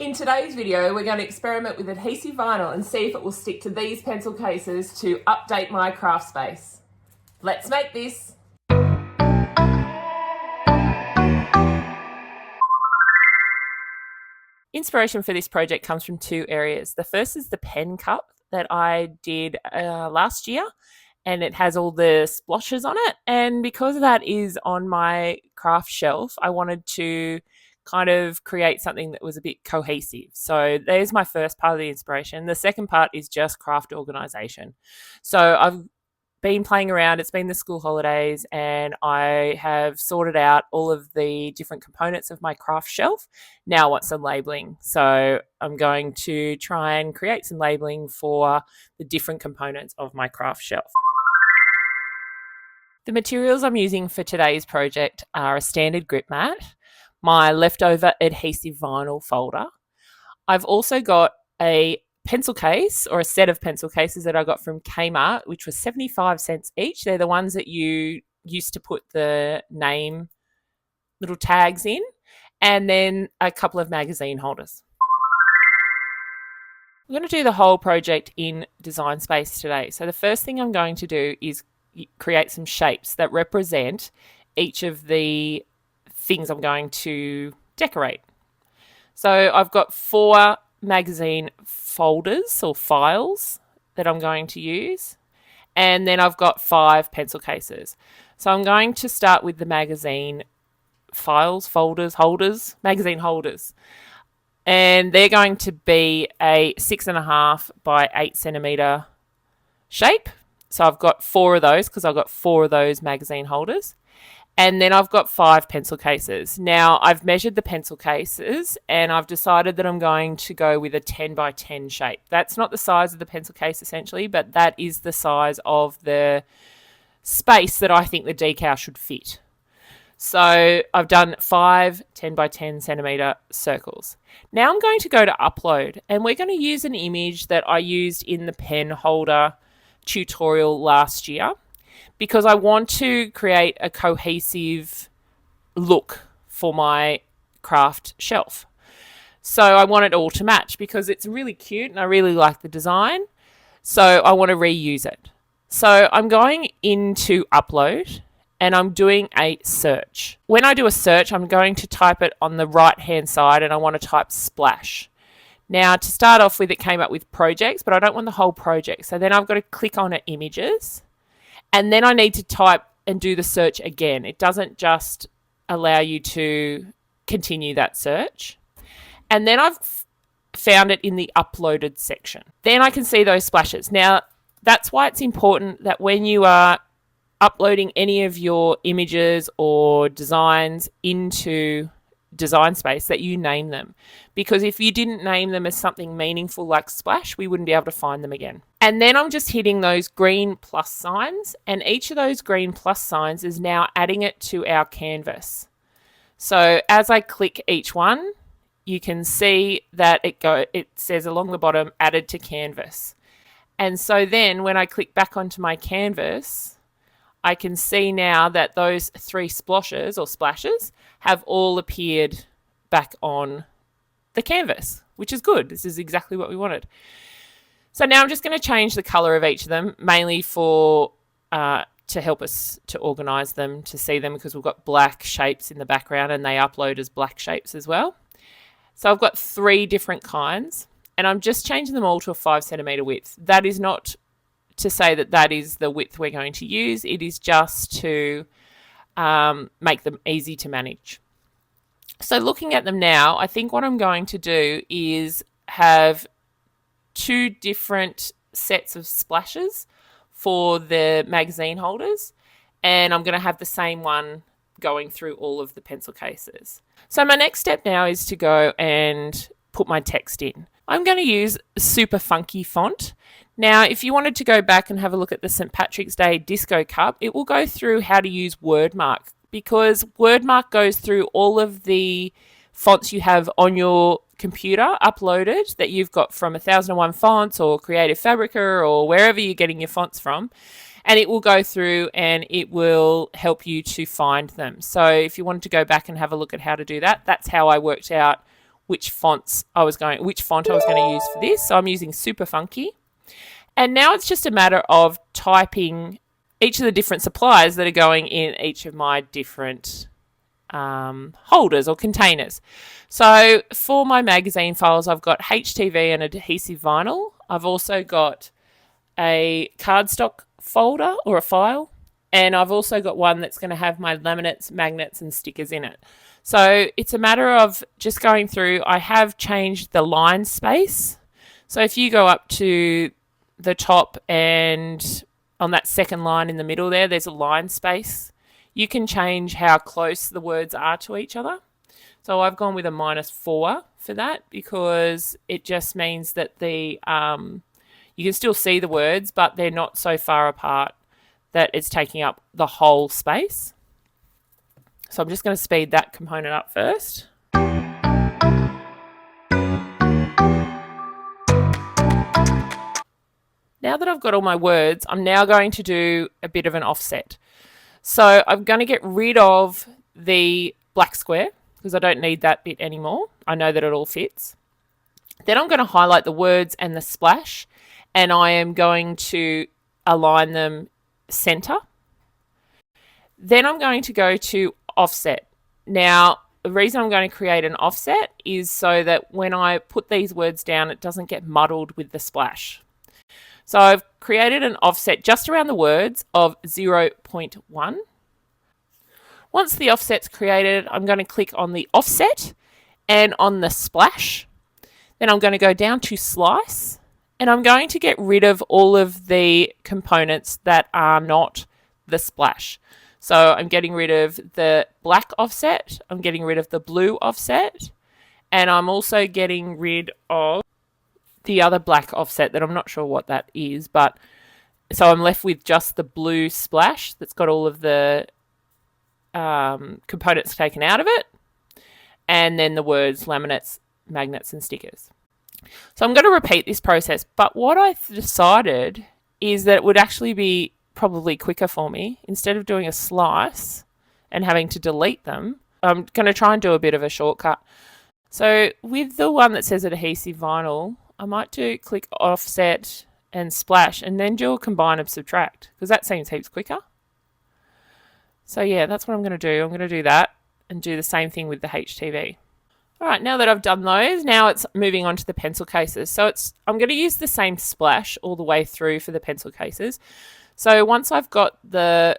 In today's video, we're going to experiment with adhesive vinyl and see if it will stick to these pencil cases to update my craft space. Let's make this! Inspiration for this project comes from two areas. The first is the pen cup that I did last year, and it has all the splotches on it. And because that is on my craft shelf, I wanted to kind of create something that was a bit cohesive. So there's my first part of the inspiration. The second part is just craft organization. So I've been playing around. It's been the school holidays and I have sorted out all of the different components of my craft shelf. Now I want some labeling. So I'm going to try and create some labeling for the different components of my craft shelf. The materials I'm using for today's project are a standard grip mat, my leftover adhesive vinyl folder. I've also got a pencil case or a set of pencil cases that I got from Kmart, which was 75 cents each. They're the ones that you used to put the name little tags in, and then a couple of magazine holders. I'm going to do the whole project in Design Space today. So the first thing I'm going to do is create some shapes that represent each of the things I'm going to decorate. So I've got 4 magazine folders or files that I'm going to use, and then I've got 5 pencil cases. So I'm going to start with the magazine files, folders, holders, magazine holders, and they're going to be a 6.5 by 8 centimeter shape. So I've got 4 of those because I've got 4 of those magazine holders. And then I've got 5 pencil cases. Now I've measured the pencil cases and I've decided that I'm going to go with a 10 by 10 shape. That's not the size of the pencil case essentially, but that is the size of the space that I think the decal should fit. So I've done 5 10 by 10 centimeter circles. Now I'm going to go to upload, and we're going to use an image that I used in the pen holder tutorial last year, because I want to create a cohesive look for my craft shelf. So I want it all to match because it's really cute and I really like the design. So I want to reuse it. So I'm going into upload and I'm doing a search. When I do a search, I'm going to type it on the right hand side and I want to type splash. Now to start off with, it came up with projects, but I don't want the whole project. So then I've got to click on images. And then I need to type and do the search again. It doesn't just allow you to continue that search. And then I've found it in the uploaded section. Then I can see those splashes. Now, that's why it's important that when you are uploading any of your images or designs into Design Space, that you name them, because if you didn't name them as something meaningful like splash, we wouldn't be able to find them again. And then I'm just hitting those green plus signs, and each of those green plus signs is now adding it to our canvas. So as I click each one, you can see that it says along the bottom added to canvas. And so then when I click back onto my canvas, I can see now that those 3 splashes have all appeared back on the canvas, which is good. This is exactly what we wanted. So now I'm just going to change the color of each of them, mainly for to help us to organize them, to see them, because we've got black shapes in the background and they upload as black shapes as well. So I've got 3 different kinds and I'm just changing them all to a 5 centimeter width. That is not to say that that is the width we're going to use. It is just to make them easy to manage. So looking at them now, I think what I'm going to do is have 2 different sets of splashes for the magazine holders, and I'm going to have the same one going through all of the pencil cases. So my next step now is to go and put my text in. I'm going to use super funky font. Now, if you wanted to go back and have a look at the St. Patrick's Day Disco Cup, it will go through how to use Wordmark, because Wordmark goes through all of the fonts you have on your computer uploaded that you've got from 1001 Fonts or Creative Fabrica or wherever you're getting your fonts from. And it will go through and it will help you to find them. So if you wanted to go back and have a look at how to do that, that's how I worked out which font I was going to use for this. So I'm using Super Funky. And now it's just a matter of typing each of the different supplies that are going in each of my different holders or containers. So for my magazine files, I've got HTV and adhesive vinyl. I've also got a cardstock folder or a file, and I've also got one that's going to have my laminates, magnets, and stickers in it. So it's a matter of just going through. I have changed the line space. So if you go up to the top and on that second line in the middle there's a line space. You can change how close the words are to each other. So I've gone with a -4 for that because it just means that the you can still see the words, but they're not so far apart that it's taking up the whole space. So I'm just going to speed that component up first. Now that I've got all my words, I'm now going to do a bit of an offset. So I'm going to get rid of the black square because I don't need that bit anymore. I know that it all fits. Then I'm going to highlight the words and the splash, and I am going to align them center. Then I'm going to go to offset. Now, the reason I'm going to create an offset is so that when I put these words down, it doesn't get muddled with the splash. So I've created an offset just around the words of 0.1. Once the offset's created, I'm going to click on the offset and on the splash. Then I'm going to go down to slice, and I'm going to get rid of all of the components that are not the splash. So I'm getting rid of the black offset, I'm getting rid of the blue offset, and I'm also getting rid of the other black offset that I'm not sure what that is, but so I'm left with just the blue splash that's got all of the components taken out of it, and then the words laminates, magnets, and stickers. So I'm going to repeat this process, but what I decided is that it would actually be probably quicker for me. Instead of doing a slice and having to delete them, I'm going to try and do a bit of a shortcut. So with the one that says adhesive vinyl, I might do click offset and splash and then do a combine and subtract because that seems heaps quicker. So yeah, that's what I'm going to do. I'm going to do that and do the same thing with the HTV. All right, now that I've done those, now it's moving on to the pencil cases. So I'm going to use the same splash all the way through for the pencil cases. So once I've got the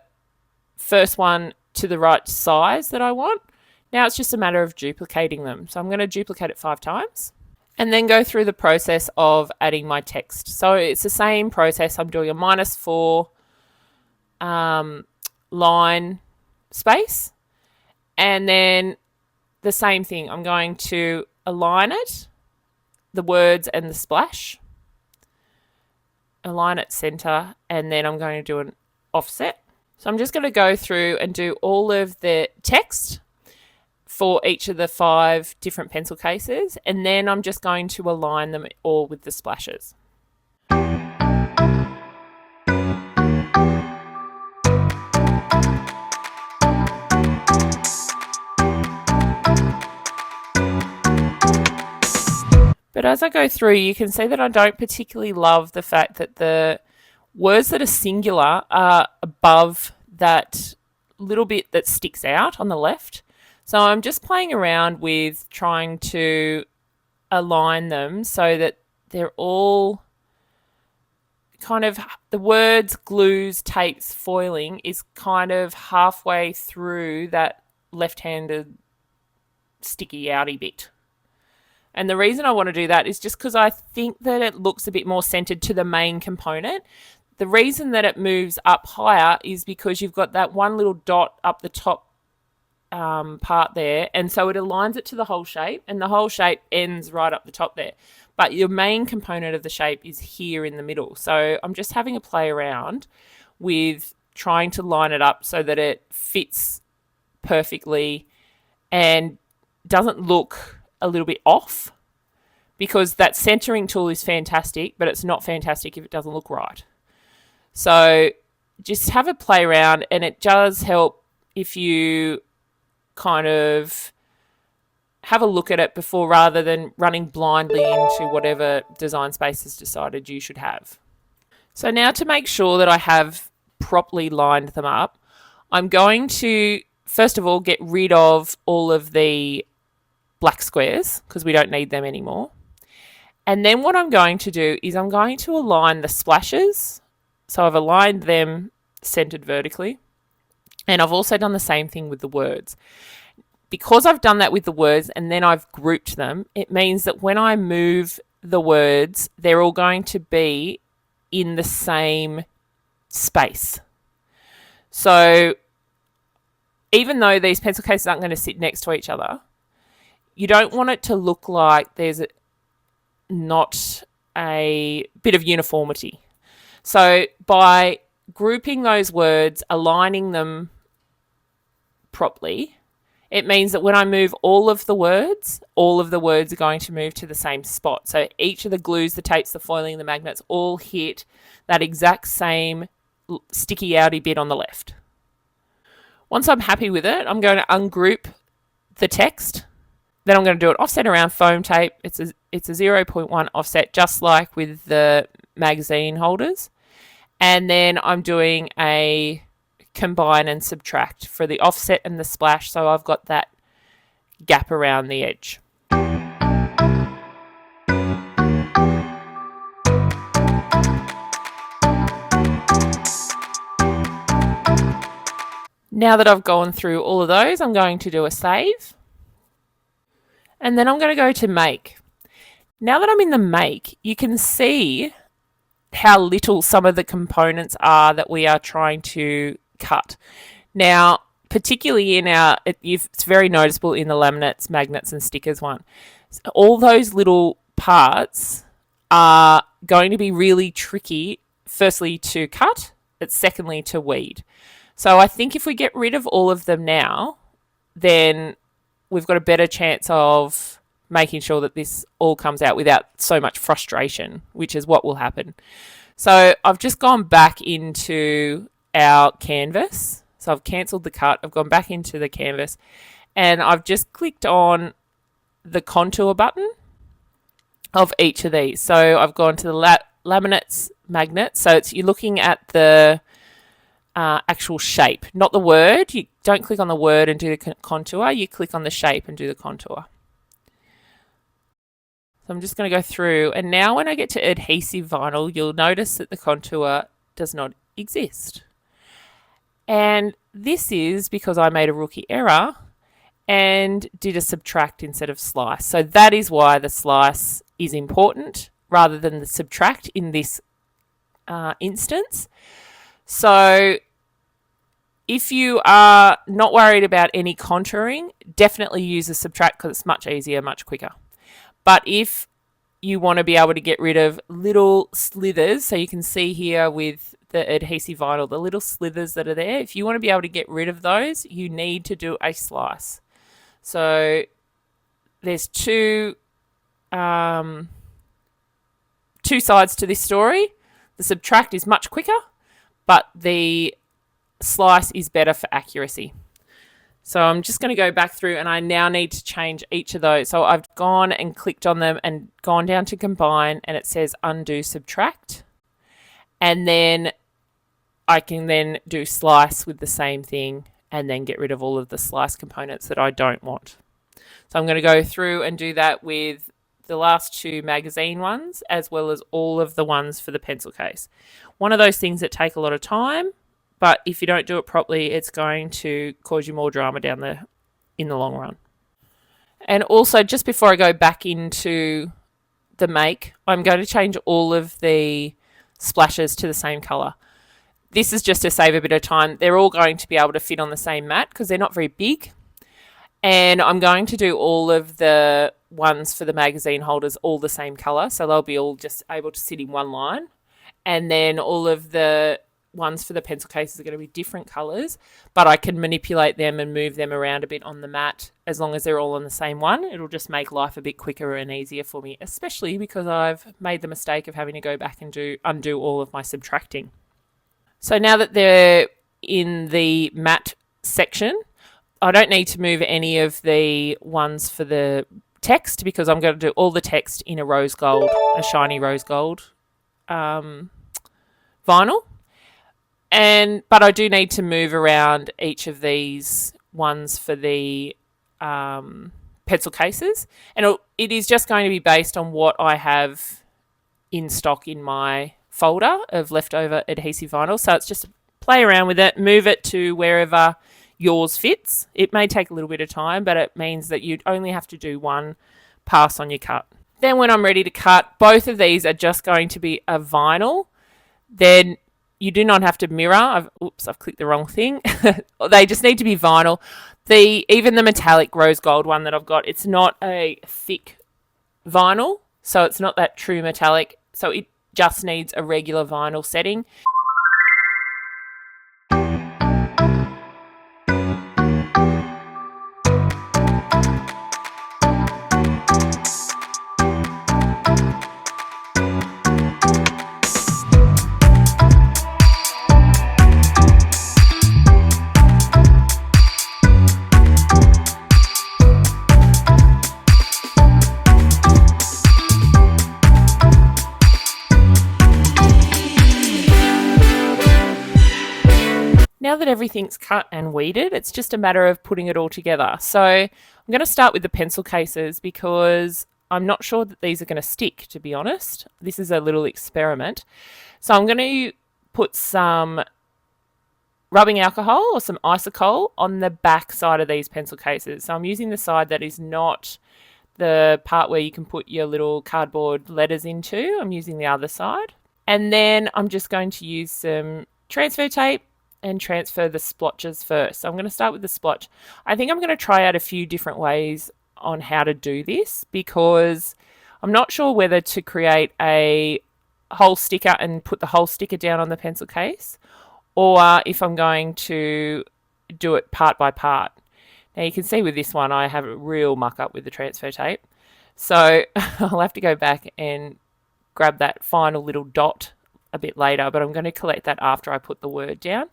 first one to the right size that I want, now it's just a matter of duplicating them. So I'm going to duplicate it 5 times. And then go through the process of adding my text. So it's the same process. I'm doing a -4 line space. And then the same thing. I'm going to align it, the words and the splash. Align it center. And then I'm going to do an offset. So I'm just going to go through and do all of the text for each of the 5 different pencil cases, and then I'm just going to align them all with the splashes. But as I go through, you can see that I don't particularly love the fact that the words that are singular are above that little bit that sticks out on the left. So I'm just playing around with trying to align them so that they're all kind of, the words, glues, tapes, foiling is kind of halfway through that left-handed sticky outy bit. And the reason I want to do that is just because I think that it looks a bit more centered to the main component. The reason that it moves up higher is because you've got that one little dot up the top part there, and so it aligns it to the whole shape, and the whole shape ends right up the top there, but your main component of the shape is here in the middle. So I'm just having a play around with trying to line it up so that it fits perfectly and doesn't look a little bit off, because that centering tool is fantastic, but it's not fantastic if it doesn't look right. So just have a play around, and it does help if you kind of have a look at it before, rather than running blindly into whatever Design Space has decided you should have. So now, to make sure that I have properly lined them up, I'm going to first of all get rid of all of the black squares because we don't need them anymore. And then what I'm going to do is I'm going to align the splashes. So I've aligned them centered vertically. And I've also done the same thing with the words. Because I've done that with the words and then I've grouped them, it means that when I move the words, they're all going to be in the same space. So even though these pencil cases aren't going to sit next to each other, you don't want it to look like there's not a bit of uniformity. So by grouping those words, aligning them properly, it means that when I move all of the words are going to move to the same spot. So each of the glues, the tapes, the foiling, the magnets all hit that exact same sticky outy bit on the left. Once I'm happy with it, I'm going to ungroup the text. Then I'm going to do it offset around foam tape. It's a 0.1 offset, just like with the magazine holders. And then I'm doing a combine and subtract for the offset and the splash, so I've got that gap around the edge. Now that I've gone through all of those, I'm going to do a save. And then I'm going to go to make. Now that I'm in the make, you can see how little some of the components are that we are trying to cut. Now, particularly in it's very noticeable in the laminates, magnets and stickers one. All those little parts are going to be really tricky, firstly to cut, but secondly to weed. So I think if we get rid of all of them now, then we've got a better chance of making sure that this all comes out without so much frustration, which is what will happen. So I've just gone back into our canvas. So I've cancelled the cut. I've gone back into the canvas and I've just clicked on the contour button of each of these. So I've gone to the laminates magnet. So you're looking at the actual shape, not the word. You don't click on the word and do the contour. You click on the shape and do the contour. So I'm just going to go through, and now when I get to adhesive vinyl, you'll notice that the contour does not exist. And this is because I made a rookie error and did a subtract instead of slice. So that is why the slice is important rather than the subtract in this instance. So if you are not worried about any contouring, definitely use a subtract because it's much easier, much quicker. But if you want to be able to get rid of little slithers, so you can see here with the adhesive vinyl, the little slithers that are there, if you want to be able to get rid of those, you need to do a slice. So there's two sides to this story. The subtract is much quicker, but the slice is better for accuracy. So I'm just going to go back through and I now need to change each of those. So I've gone and clicked on them and gone down to combine and it says undo subtract. And then I can then do slice with the same thing and then get rid of all of the slice components that I don't want. So I'm going to go through and do that with the last two magazine ones as well as all of the ones for the pencil case. One of those things that take a lot of time, but if you don't do it properly, it's going to cause you more drama in the long run. And also, just before I go back into the make, I'm going to change all of the splashes to the same colour. This is just to save a bit of time. They're all going to be able to fit on the same mat because they're not very big. And I'm going to do all of the ones for the magazine holders all the same colour, so they'll be all just able to sit in one line. And then all of the ones for the pencil cases are going to be different colours, but I can manipulate them and move them around a bit on the mat as long as they're all on the same one. It'll just make life a bit quicker and easier for me, especially because I've made the mistake of having to go back and undo all of my subtracting. So now that they're in the matte section, I don't need to move any of the ones for the text because I'm going to do all the text in a rose gold, a shiny rose gold vinyl. But I do need to move around each of these ones for the pencil cases, and it is just going to be based on what I have in stock in my folder of leftover adhesive vinyl. So it's just play around with it, move it to wherever yours fits. It may take a little bit of time, but it means that you'd only have to do one pass on your cut. Then when I'm ready to cut, both of these are just going to be a vinyl. Then you do not have to mirror. I've clicked the wrong thing. They just need to be vinyl. Even the metallic rose gold one that I've got, it's not a thick vinyl, so it's not that true metallic. So it just needs a regular vinyl setting. Now that everything's cut and weeded, it's just a matter of putting it all together. So I'm going to start with the pencil cases because I'm not sure that these are going to stick, to be honest. This is a little experiment. So I'm going to put some rubbing alcohol or some isocol on the back side of these pencil cases. So I'm using the side that is not the part where you can put your little cardboard letters into. I'm using the other side. And then I'm just going to use some transfer tape and transfer the splotches first. So I'm going to start with the splotch. I think I'm going to try out a few different ways on how to do this because I'm not sure whether to create a whole sticker and put the whole sticker down on the pencil case or if I'm going to do it part by part. Now you can see with this one I have a real muck up with the transfer tape. So I'll have to go back and grab that final little dot a bit later, but I'm going to collect that after I put the word down.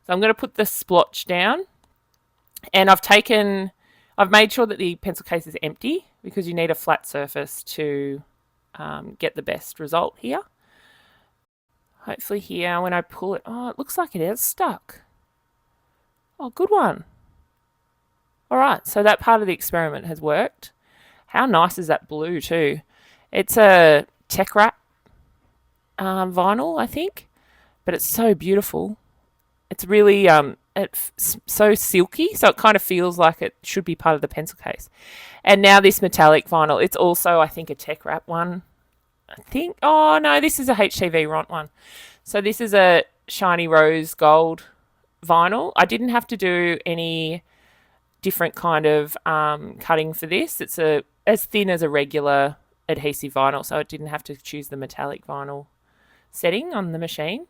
So I'm going to put the splotch down, and I've made sure that the pencil case is empty because you need a flat surface to get the best result here. Hopefully here when I pull it, it looks like it is stuck. Oh, good one. All right, so that part of the experiment has worked. How nice is that blue too? It's a tech wrap vinyl, I think, but it's so beautiful. It's really it's so silky, so it kind of feels like it should be part of the pencil case. And now this metallic vinyl, it's also I think a tech wrap one. I think, oh no, this is a HTV Ront one. So this is a shiny rose gold vinyl. I didn't have to do any different kind of cutting for this. It's as thin as a regular adhesive vinyl, so I didn't have to choose the metallic vinyl setting on the machine.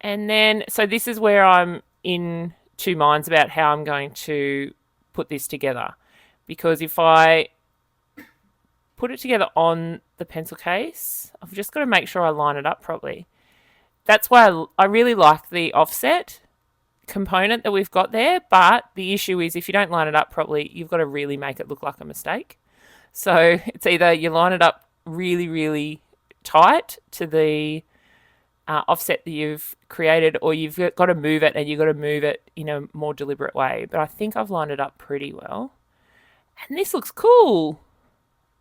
And then, so this is where I'm in two minds about how I'm going to put this together. Because if I put it together on the pencil case, I've just got to make sure I line it up properly. That's why I really like the offset component that we've got there, but the issue is if you don't line it up properly, you've got to really make it look like a mistake. So it's either you line it up really, really tight to the offset that you've created, or you've got to move it, and you've got to move it in a more deliberate way. But I think I've lined it up pretty well. And this looks cool.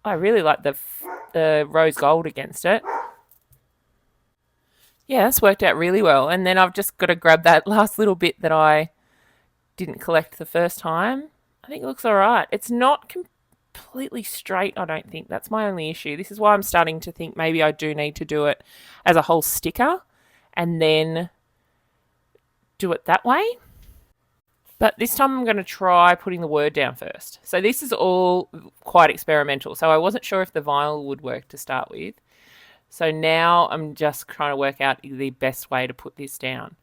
I really like the rose gold against it. Yeah, that's worked out really well. And then I've just got to grab that last little bit that I didn't collect the first time. I think it looks all right. It's not completely straight, I don't think. That's my only issue. This is why I'm starting to think maybe I do need to do it as a whole sticker and then do it that way. But this time I'm going to try putting the word down first. So this is all quite experimental. So I wasn't sure if the vinyl would work to start with. So now I'm just trying to work out the best way to put this down.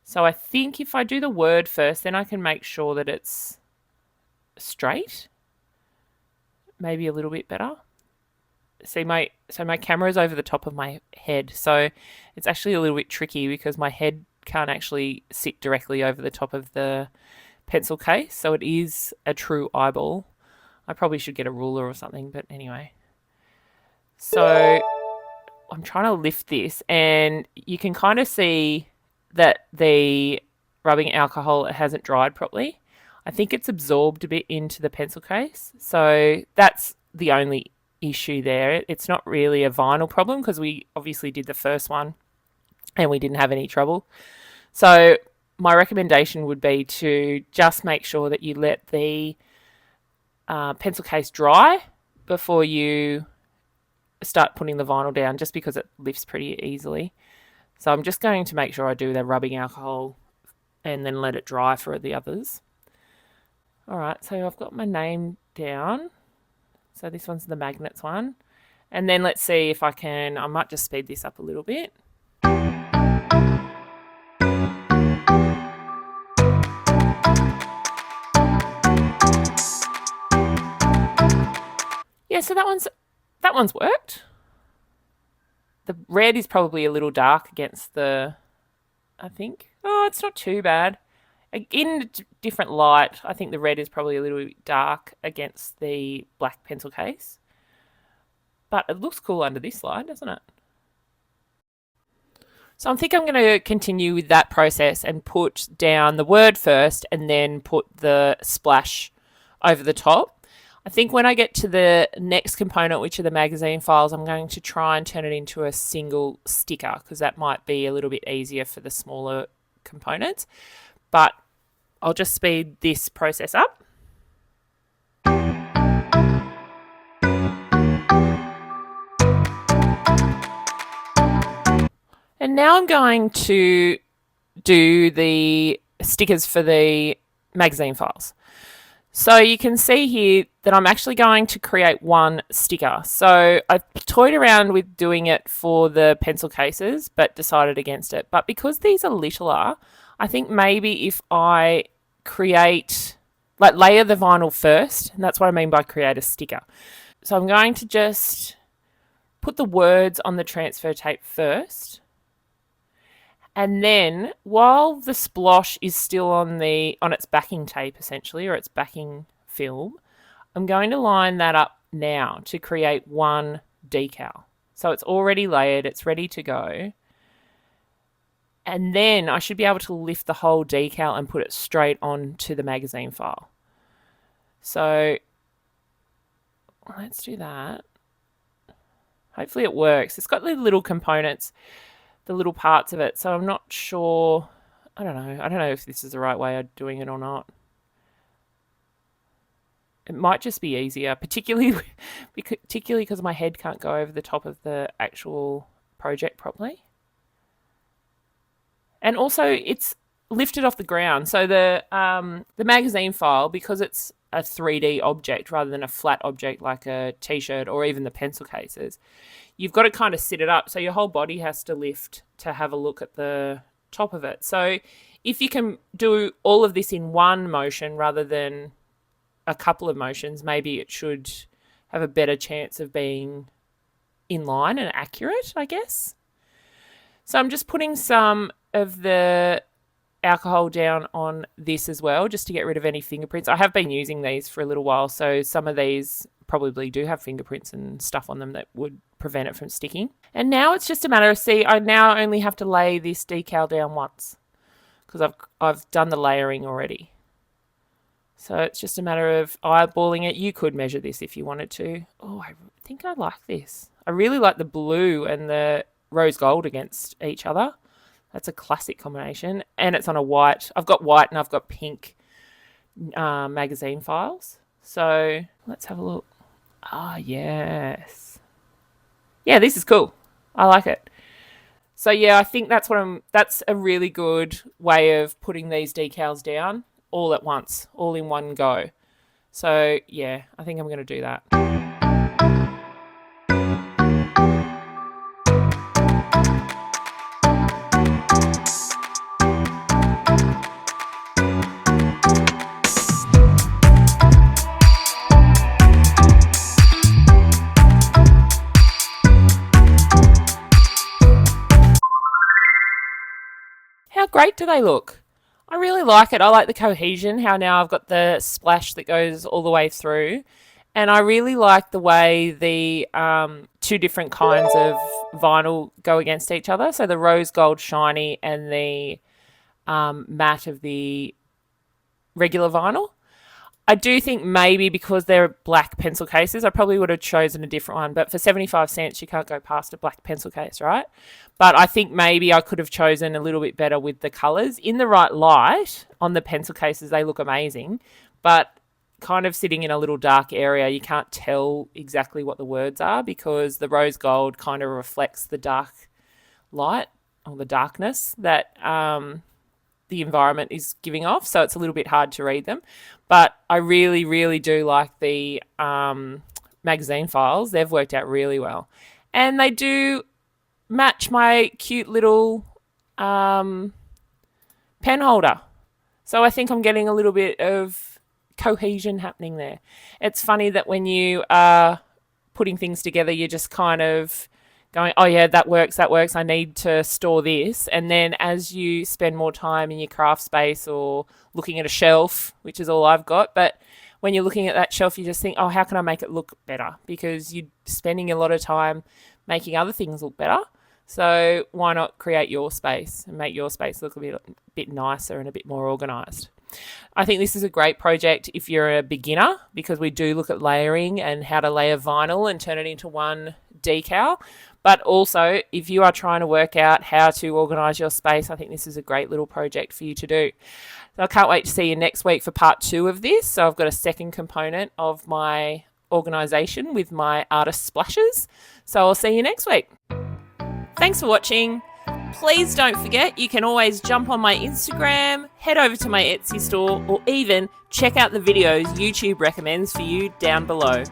So I think if I do the word first, then I can make sure that it's straight. Maybe a little bit better. See, my camera is over the top of my head. So it's actually a little bit tricky because my head can't actually sit directly over the top of the pencil case, so it is a true eyeball. I probably should get a ruler or something, but anyway. So I'm trying to lift this, and you can kind of see that the rubbing alcohol hasn't dried properly. I think it's absorbed a bit into the pencil case, so that's the only issue there. It's not really a vinyl problem because we obviously did the first one and we didn't have any trouble. So my recommendation would be to just make sure that you let the pencil case dry before you start putting the vinyl down, just because it lifts pretty easily. So I'm just going to make sure I do the rubbing alcohol and then let it dry for the others. All right, so I've got my name down. So this one's the magnets one. And then let's see if I might just speed this up a little bit. Yeah, so that one's worked. The red is probably a little dark against I think. Oh, it's not too bad. In different light, I think the red is probably a little bit dark against the black pencil case. But it looks cool under this light, doesn't it? So I think I'm going to continue with that process and put down the word first and then put the splash over the top. I think when I get to the next component, which are the magazine files, I'm going to try and turn it into a single sticker because that might be a little bit easier for the smaller components. But I'll just speed this process up. And now I'm going to do the stickers for the magazine files. So you can see here that I'm actually going to create one sticker. So I toyed around with doing it for the pencil cases, but decided against it. But because these are littler, I think maybe if I layer the vinyl first, and that's what I mean by create a sticker. So I'm going to just put the words on the transfer tape first. And then while the splosh is still on its backing tape essentially, or its backing film, I'm going to line that up now to create one decal. So it's already layered, it's ready to go. And then I should be able to lift the whole decal and put it straight onto the magazine file. So let's do that. Hopefully it works. It's got the little components, the little parts of it, so I'm not sure. I don't know if this is the right way of doing it or not. It might just be easier, particularly because my head can't go over the top of the actual project properly. And also it's lifted off the ground. So the magazine file, because it's a 3D object rather than a flat object like a t-shirt or even the pencil cases, you've got to kind of sit it up. So your whole body has to lift to have a look at the top of it. So if you can do all of this in one motion rather than a couple of motions, maybe it should have a better chance of being in line and accurate, I guess. So I'm just putting some of the alcohol down on this as well, just to get rid of any fingerprints. I have been using these for a little while, so some of these probably do have fingerprints and stuff on them that would prevent it from sticking. And now it's just a matter of, I now only have to lay this decal down once because I've done the layering already. So it's just a matter of eyeballing it. You could measure this if you wanted to. Oh, I think I like this. I really like the blue and the rose gold against each other. That's a classic combination. And it's on a white. I've got white and I've got pink magazine files. So let's have a look. Ah, yes. Yeah, this is cool. I like it. So yeah, I think that's a really good way of putting these decals down all at once, all in one go. So yeah, I think I'm going to do that. How great do they look? I really like it. I like the cohesion, how now I've got the splash that goes all the way through. And I really like the way the two different kinds of vinyl go against each other. So the rose gold shiny and the matte of the regular vinyl. I do think maybe because they're black pencil cases, I probably would have chosen a different one. But for 75 cents, you can't go past a black pencil case, right? But I think maybe I could have chosen a little bit better with the colours. In the right light on the pencil cases, they look amazing. But kind of sitting in a little dark area, you can't tell exactly what the words are because the rose gold kind of reflects the dark light or the darkness that the environment is giving off, so it's a little bit hard to read them. But I really, really do like the magazine files. They've worked out really well. And they do match my cute little pen holder. So I think I'm getting a little bit of cohesion happening there. It's funny that when you are putting things together, you're just kind of going, oh yeah, that works, I need to store this. And then as you spend more time in your craft space or looking at a shelf, which is all I've got, but when you're looking at that shelf, you just think, oh, how can I make it look better? Because you're spending a lot of time making other things look better. So why not create your space and make your space look a bit nicer and a bit more organised? I think this is a great project if you're a beginner because we do look at layering and how to layer vinyl and turn it into one decal. But also, if you are trying to work out how to organise your space, I think this is a great little project for you to do. So I can't wait to see you next week for part 2 of this. So I've got a second component of my organisation with my artist splashes. So I'll see you next week. Thanks for watching. Please don't forget, you can always jump on my Instagram, head over to my Etsy store, or even check out the videos YouTube recommends for you down below.